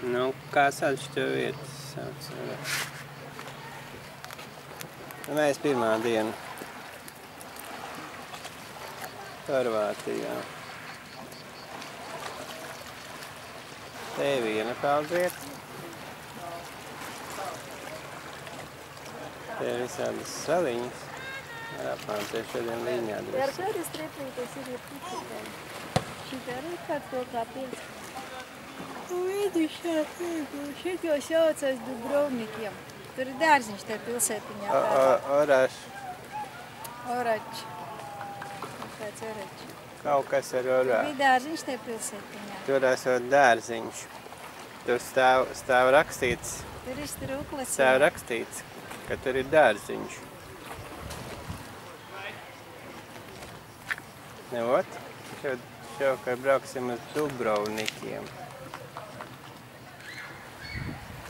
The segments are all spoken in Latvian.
Nu, kā sauc šo vietu? Mēs pirmā diena Horvātijā. Te ir viena peldvieta. Te ir visādas saliņas. Ar apmācies šodien līņā drusku. Ar kādas treplītes ir puķitēm? Šitā arī kāds to kā pils. Vidi šeit jau saucās Dubrovnikiem. Tur ir dārziņš te pilsētiņā. Orač. Kāds orač? Kaut kas ar orā. Tur bija dārziņš te pilsētiņā. Tur esot dārziņš. Tur stāv rakstīts. Tur ir strūklas. Stāv rakstīts, ka tur ir dārziņš. Ne, ot? Šovakar brauksim uz Dubrovnikiem.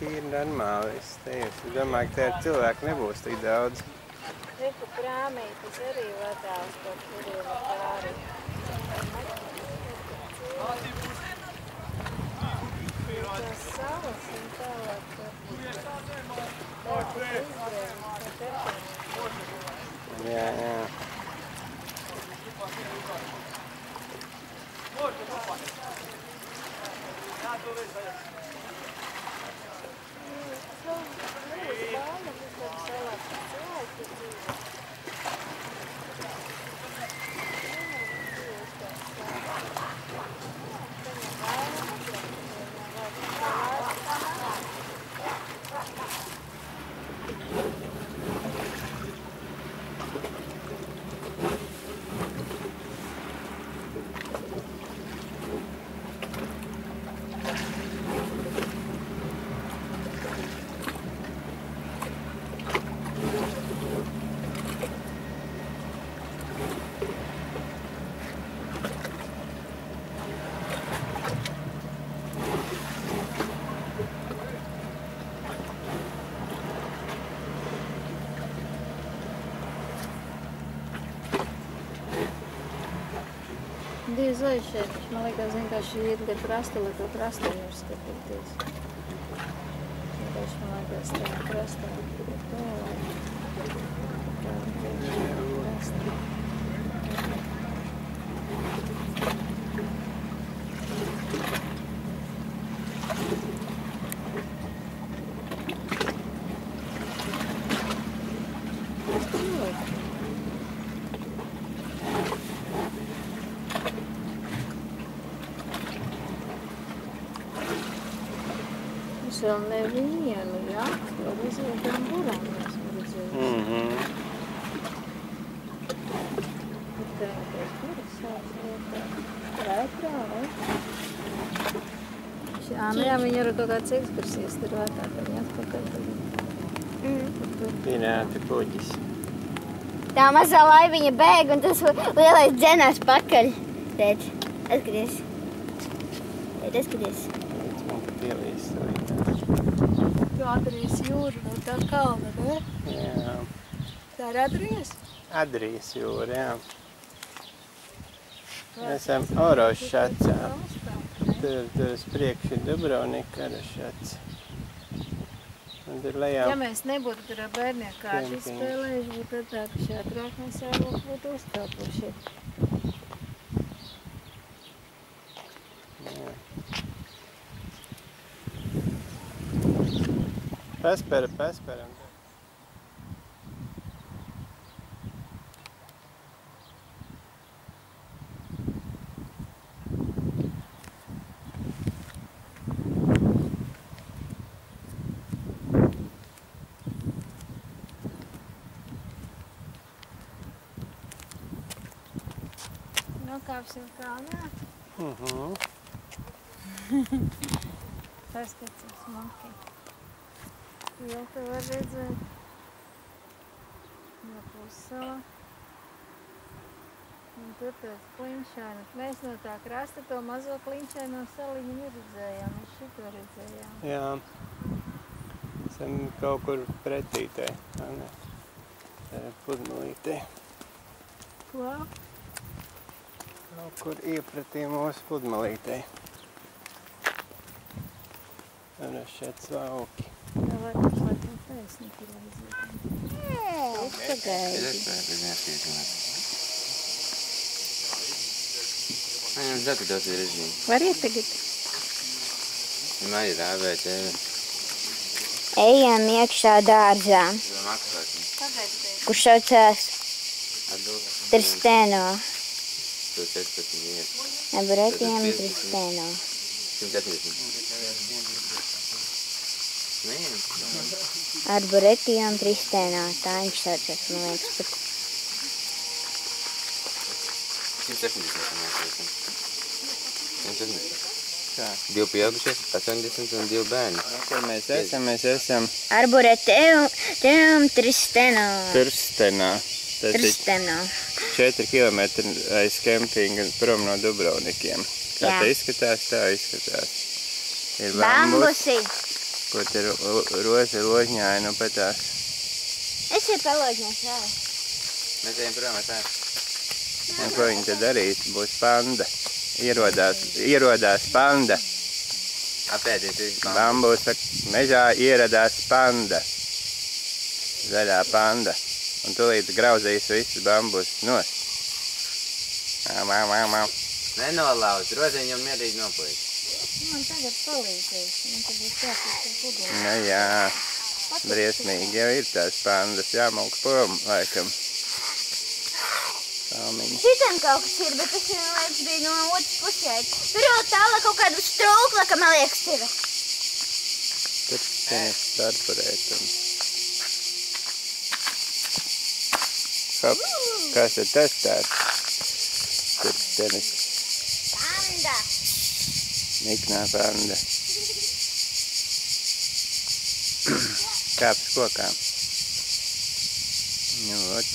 Tīri normāli viss te ir. Es domāju, ka te ar cilvēku nebūs tik daudz. Reku krāmītis arī vadās, kaut kur ir pāri. Tas salas un tālāk. Tā ir izbrēmis. Jā, jā. Diez vai šeit, man liekas, vienkārši iet te prasta, lai to prasta nevar skatīties. Vienkārši man liekas, tā prasta ir to, lai tā prasta. Vēl nevienu jaktu, vēl izvietām burām mēs redzējām. Tur tā vienkārši buras sauc vietā. Raitrā, vai? Jā, viņi arī kaut kāds ekskursijas tur vētā, tad viņi atpakaļ. Pināti kuģis. Tā mazā laiviņa bēg un tas lielais dzenās pakaļ. Tēt, atskaties. Tēt, atskaties. Pielīs Tu Adrijas jūra no tā kalna, ne? Jā. Tā ir Adrijas? Adrijas jūra, jā. Mēs esam Orošacā. Tur uz priekšu ir Dubrovnika, Orošaca. Un tur lejā... Ja mēs nebūtu tur ar bērniem kādi spēlējuši, būtu tā, ka šātrāk mēs jau būtu uztāpuši. Pēsperam. Nokāpsim kalnā. Paskaties, smuki. Jau te var redzēt. No pussala. Un tur tāds kliņšains. Mēs no tā krasta to mazo kliņšaino saliņu neredzējām. Mēs šito redzējām. Jā. Esam kaut kur pretītē. Pludmalītē. Ko? Kaut kur iepratī mūsu pludmalītē. Arī šeit svauki. Jā, laikam taisni tur aiziet. Pagaidi. Viņam žatu daudz ir režīm. Variet tagad? Man ir āvēt, Ejam iekšā dārzā, kurš saucās Tristēno. Arboretiem Tristēno. 180. Arboretiem Tristēno. Tā viņš saucās, man liekas, pat. 170. Kā? 2 pieaugušies, 80 un 2 bērni. Kur mēs esam? Mēs esam Arboretiem Tristēno. Turstenā. Tas ir Tristēno. 4 kilometri aiz kempinga prom no Dubrovnikiem. Kā Jā. te izskatās, tā izskatās. Ir bambus, Bambusi. ko te rozi ložņāja, nu patās. Es ir peloģņās vēl. Mēs ejam prom ar tā. Un ko viņi te darīs? Būs panda. Ierodās panda. Apēdiet visu bambu. Bambusa mežā ieradās panda. Zaļā panda. Un tūlīt grauzīs visus bambus nost. Nenolauz, roziņu jau mierīgi noplīt. Man tagad palīdzēs. Man tad būs jāpīt ar pudulu. Nu jā, briesmīgi jau ir tās pandas. Jāmulk prom, laikam. Salmiņi. Šitam kaut kas ir, bet tas ir, man liekas, bija no otras pusēs. Tur jau tālāk kaut kāda strūkla, ka man liekas ir. Tur tenis darburētam. Hop, kas ir tas tāds? Tur tenis Panda. niknā panda. Kāps kokām. Nu, ot.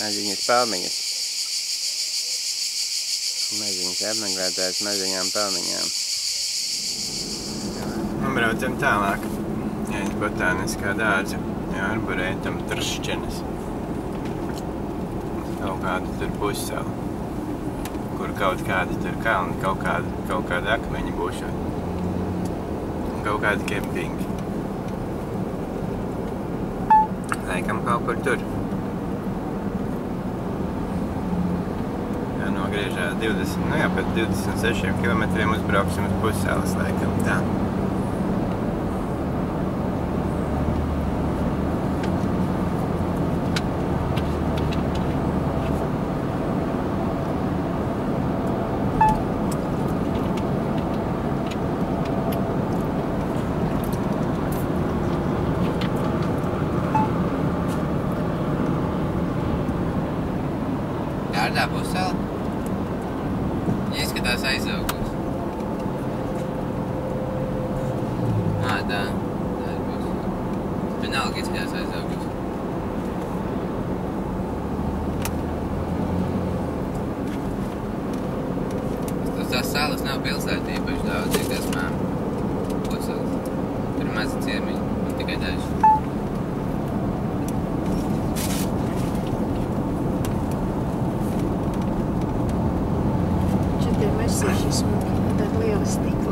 Maziņas palmiņas. Maziņas apmeklētājs maziņām palmiņām. Un braucam tālāk. Aiz botāniskā dārza. Jā, arboretam Tršķenes. Kaut kāda tur pussala. Kur kaut kāda tur kalni, kaut kāda akmeņi būšot. Un kaut kāda kempingi. Laikam kaut kur tur. Nogriežās 20, nu jā, pēc 26 kilometriem uzbrauksim uz pussalas, laikam, tā. Gārdā pussala? Izskatās aizaugus. Tā ir pussala. Vienalga izskatās aizaugus. Tās salas nav pilsētā īpaši daudz, ir tās pussalas. Tur ir mazi ciemiņi, un tikai daži. Šitie mesīši smuki, tad liela stikla.